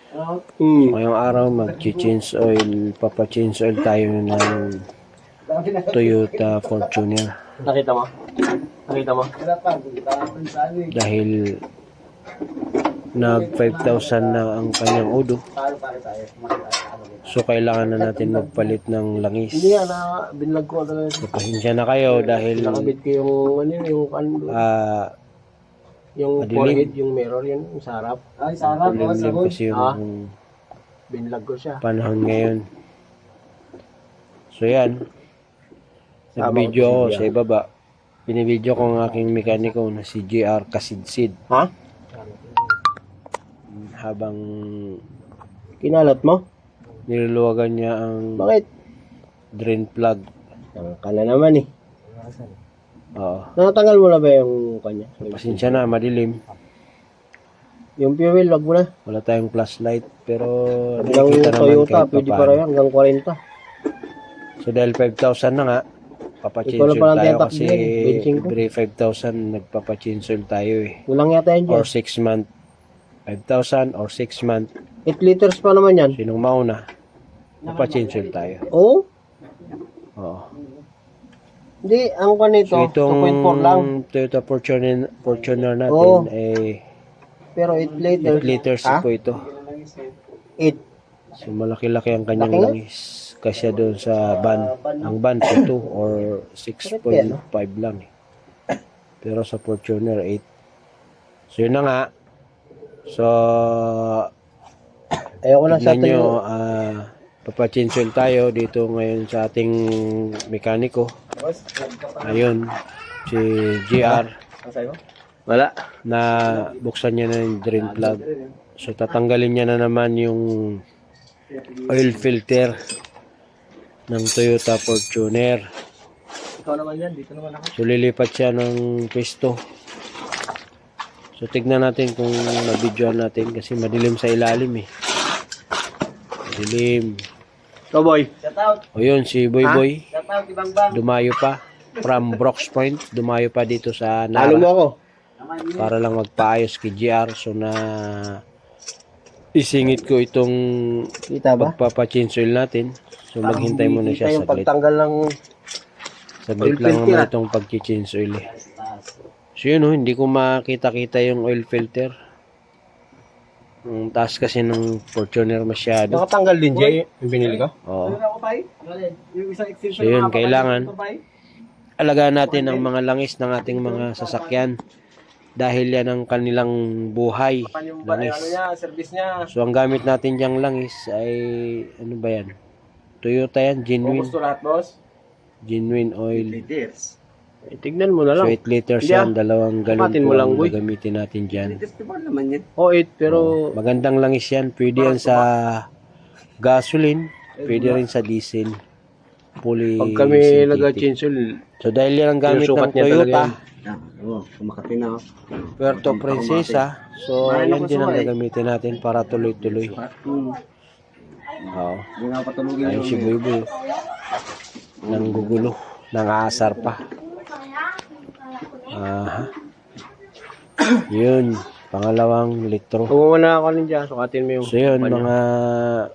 Ngayong araw mag-change oil, papa-change oil tayo ng Toyota Fortuner. Nakita mo? Nakita mo? Dahil nag 5,000 na ang kanyang udo. So kailangan na natin magpalit ng langis. Hindi yan, binlag ko talaga. So, pasensya na kayo dahil Nakabit ko yung madilim. forehead, yung mirror yun, yung sarap. Ay, sarap. Madilim kasi yung Binlag ko siya. panahon ngayon. So yan. Nag-video ako sa ibaba. Binibideo ko ang aking mekaniko na si JR Kasidsid. Ha? Habang Kinalat mo? niluluwagan niya ang Bakit? drain plug. Ka na naman eh. Oo. Nakatanggal mo na ba yung kanya? Pasensya na, madilim. Yung fuel, wag mo na. Wala tayong flashlight. Pero Hanggang nakikita naman Toyota, kahit pwede pa papaano. rin hanggang 40. So dahil 5,000 na nga, Ikaw papachange na oil palang tayo tiyatak kasi din, 25. every 5,000 nagpapachange oil tayo eh. Kulang yata yan Or dyan. 6 month. 5,000 or 6 month. 8 liters pa naman yan. Sinong mauna, papachange oil tayo. Oo? Oo. Hindi, ang kanito, So itong 2.4 lang. Toyota Fortuner natin Oo. ay Pero 8 liters. 8 liters Ha? po ito. 8. So malaki-laki ang kanyang Laki nga. langis. Kasi doon sa van. Ang van po 2 or 6.5 lang eh. Pero sa Fortuner 8. So yun na nga. So Ayoko na sa tignan nyo, tayo. papachange oil tayo dito ngayon sa ating mekaniko. Ayun, si JR Wala. na buksan niya na yung drain plug. So tatanggalin niya na naman yung oil filter ng Toyota Fortuner. Ikaw naman yan, dito naman ako. So lilipat siya ng pwesto. So tignan natin kung nabidyoan natin kasi madilim sa ilalim eh. Madilim. Ikaw boy. Shout out. O yun, si Boy Ha? Boy. Shout out, Ibang Bang. Dumayo pa. From Brooks Point. Dumayo pa dito sa Talo mo Nara. ako. Para lang magpaayos kay GR. So na isingit ko itong Kita ba? pagpapachange oil natin. So maghintay muna Kita siya yung saglit. pagtanggal ng Saglit oil lang filter, naman ah. itong pag-change oil eh. So yun oh, hindi ko makita-kita yung oil filter. Ang taas kasi ng Fortuner masyado. nakatanggal din Jay, yung binili ko. Oo. Ano ako, Pai? Yung isang extension So yun, ng mga kailangan papel, Pai? alagaan natin ang mga langis ng ating mga sasakyan. Dahil yan ang kanilang buhay. Yung Langis. ano niya, service niya. So ang gamit natin diyang langis ay ano ba yan? Toyota yan, genuine. Gusto lahat, boss? Genuine oil. Liters. Eh, tignan mo na So lang. 8 liters Hindi, yan, dalawang galon Kapatin po mo lang, ang boy. gagamitin natin dyan. Liters pa naman yan. O 8, pero Magandang langis yan. Pwede yan sa gasoline, pwede rin sa diesel. Fully pag kami synthetic. nag-change oil, So dahil yan ang gamit sinusukat ng niya talaga Toyota, yan. Kumakati na ako. Puerto Princesa. So yan din ang gagamitin natin para tuloy-tuloy. Oo. Hindi nga patulugin Ayun si Boy Boy. Nanggugulo. Nangaasar pa. Aha. Yun. Pangalawang litro. kumuha na ako ninja, sukatin mo yung So yun, kanya.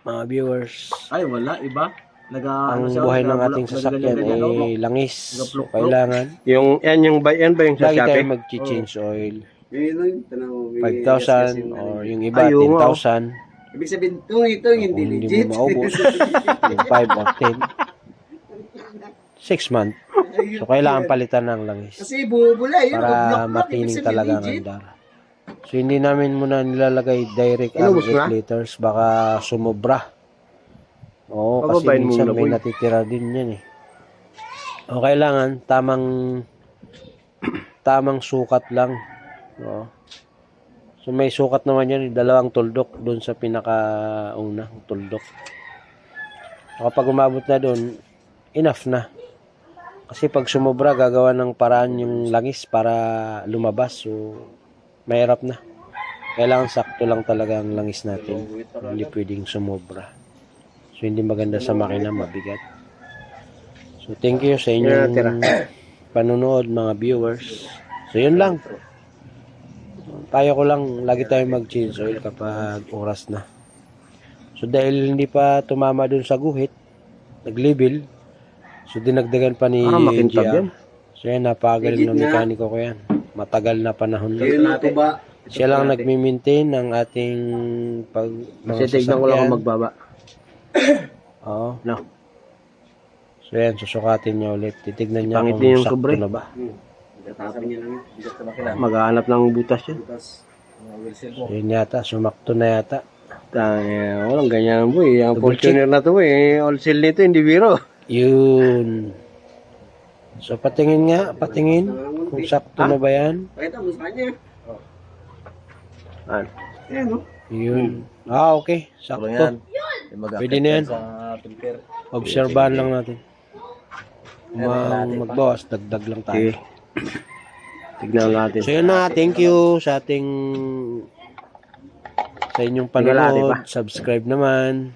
mga viewers. Ay, wala. Iba. Ang buhay ng ating sasakyan ay langis. So kailangan yung ba yung sa lagi tayo Shopee? mag-change oil. Yun, tanong. 5,000 or yung iba Ay, oo nga. 10,000. Ibig sabihin, yung hindi Kung hindi legit. mo maubos, yung 5 or 10. 6 months. So kailangan palitan ng langis Kasi bubula yun. para matining talaga ang andar. So hindi namin muna nilalagay direct ang Inubos mo na? 8 liters, baka sumobra. Oo, kasi Pababain minsan muna, may boy. natitira din yan eh. O kailangan tamang sukat lang. Oo. So may sukat naman yan, 2 tuldok doon sa pinakaunang tuldok. So, kapag umabot na doon, enough na. Kasi pag sumobra, gagawa ng paraan yung langis para lumabas. So mahirap na. Kailangan sakto lang talaga ang langis natin. Hindi pwedeng sumobra. So hindi maganda sa makina, mabigat. So thank you sa inyong panunood mga viewers. So yun lang. payo ko lang, lagi tayo mag-change oil kapag oras na. So dahil hindi pa tumama dun sa guhit, nag-level, so dinagdagan pa ni Makintab GR. yan. So yan, napakagaling ng Legit nga. mekaniko ko yan. Matagal na panahon na. Yun na ito ba? Siya lang nagmi-maintain ng ating Kasi tignan ko lang kung magbaba. Oo. No. So yan, susukatin niya ulit. Titignan niya Pangit kung niya yung sakto sobre. na ba. Tatapin niya lang. Maghahanap ng butas yun. So yun yata, sumakto na yata. Walang ganyan boy. Ang Double Fortuner na to eh. All seal nito, hindi biro. Yun. So patingin nga, patingin. Kung sakto na ba yan. Pakita mo sa kanya. Ano? Ayan o. Yun. Ah, okay. Sakto. Pwede na yan. Obserbahan lang natin. Kung magbawas, dagdag lang tayo. Okay. Tignan natin. So yun na, thank you sa ating sa inyong panonood. Subscribe naman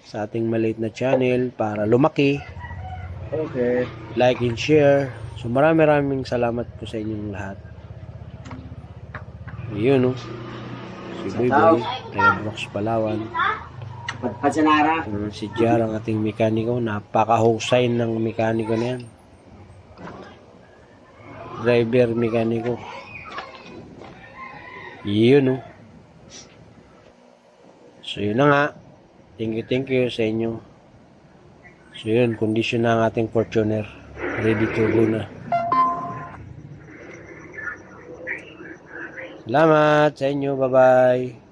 sa ating maliit na channel para lumaki. Okay. Like and share. So maraming salamat po sa inyong lahat. Ayun oh. Si Boy Boy, taga Brooks, Palawan. Patsanara. Si Jar ang ating mekaniko. Napakahusay ng mekaniko na yan. Driver, mekaniko. Yun oh. So yun na nga. Thank you sa inyo. So yun, condition na ang ating Fortuner. Ready to go na. Salamat sa inyo. Bye-bye.